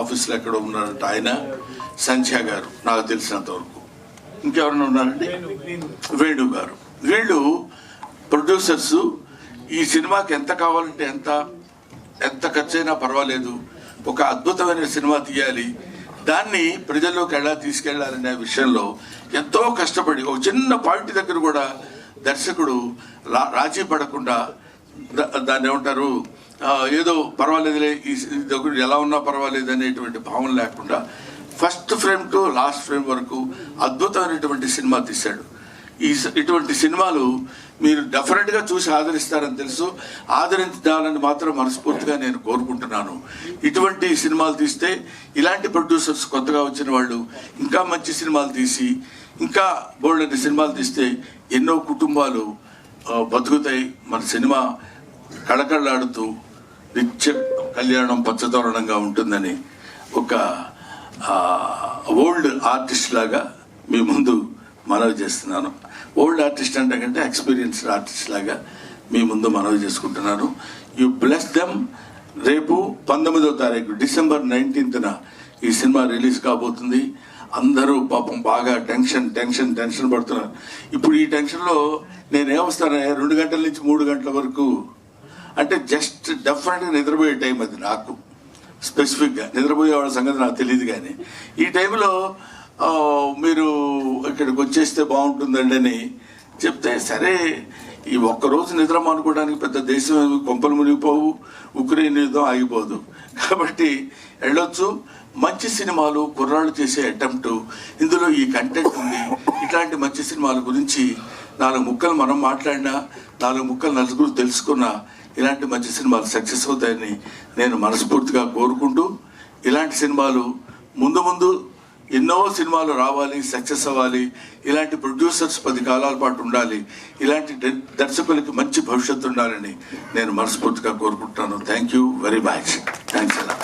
ఆఫీస్లో ఎక్కడ ఉన్నారంటే ఆయన, సంధ్య గారు నాకు తెలిసినంత వరకు. ఇంకెవరైనా ఉన్నారండి? వేణు గారు. వీళ్ళు ప్రొడ్యూసర్స్. ఈ సినిమాకి ఎంత కావాలంటే ఎంత ఖర్చైనా పర్వాలేదు, ఒక అద్భుతమైన సినిమా తీయాలి, దాన్ని ప్రజల్లోకి ఎలా తీసుకెళ్లాలనే విషయంలో ఎంతో కష్టపడి ఒక చిన్న పాయింట్ దగ్గర కూడా దర్శకుడు రాజీ పడకుండా, దాన్ని ఏమంటారు, ఏదో పర్వాలేదులే ఇది ఎలా ఉన్నా పర్వాలేదు అనేటువంటి భావన లేకుండా first frame to last frame వరకు అద్భుతమైనటువంటి సినిమా తీశాడు. ఇటువంటి సినిమాలు మీరు డెఫినెట్గా చూసి ఆదరిస్తారని తెలుసు. ఆదరించాలని మాత్రం మనస్ఫూర్తిగా నేను కోరుకుంటున్నాను. ఇటువంటి సినిమాలు తీస్తే, ఇలాంటి ప్రొడ్యూసర్స్ కొత్తగా వచ్చిన వాళ్ళు ఇంకా మంచి సినిమాలు తీసి, ఇంకా బోల్డెన్ని సినిమాలు తీస్తే ఎన్నో కుటుంబాలు బతుకుతాయి. మన సినిమా కళకళలాడుతూ నిత్య కళ్యాణం పచ్చతోరణంగా ఉంటుందని ఒక ఓల్డ్ ఆర్టిస్ట్ లాగా మీ ముందు మనవి చేస్తున్నాను. ఓల్డ్ ఆర్టిస్ట్ అంటే కంటే ఎక్స్పీరియన్స్డ్ ఆర్టిస్ట్ లాగా మీ ముందు మనవి చేసుకుంటున్నాను. You bless them. రేపు 19వ తారీఖు డిసెంబర్ 19న ఈ సినిమా రిలీజ్ కాబోతుంది. అందరూ పాపం బాగా టెన్షన్ పడుతున్నారు. ఇప్పుడు ఈ టెన్షన్లో నేనేమొస్తానే 2 గంటల నుంచి 3 గంటల వరకు, అంటే జస్ట్ డెఫినెట్గా నిద్రపోయే టైం అది. నాకు స్పెసిఫిక్గా నిద్రపోయే వాళ్ళ సంగతి నాకు తెలియదు. కానీ ఈ టైంలో మీరు ఇక్కడికి వచ్చేస్తే బాగుంటుందండి అని చెప్తే, సరే ఈ ఒక్కరోజు నిద్ర మానుకోవడానికి పెద్ద దేశం కొంపలు మునిగిపోవు, ఉక్రెయిన్ యుద్ధం ఆగిపోదు. కాబట్టి వెళ్ళొచ్చు. మంచి సినిమాలు కుర్రాళ్ళు చేసే అటెంప్ట్, ఇందులో ఈ కంటెంట్ ఉంది. ఇట్లాంటి మంచి సినిమాల గురించి 4 ముక్కలు మనం మాట్లాడినా, 4 ముక్కలు నలుగురు తెలుసుకున్నా ఇలాంటి మంచి సినిమాలు సక్సెస్ అవుతాయని నేను మనస్ఫూర్తిగా కోరుకుంటూ, ఇలాంటి సినిమాలు ముందు ఎన్నో సినిమాలు రావాలి, సక్సెస్ అవ్వాలి. ఇలాంటి ప్రొడ్యూసర్స్ 10 కాలాల పాటు ఉండాలి. ఇలాంటి దర్శకులకి మంచి భవిష్యత్తు ఉండాలని నేను మనస్ఫూర్తిగా కోరుకుంటున్నాను. Thank you very much. Thanks అలా.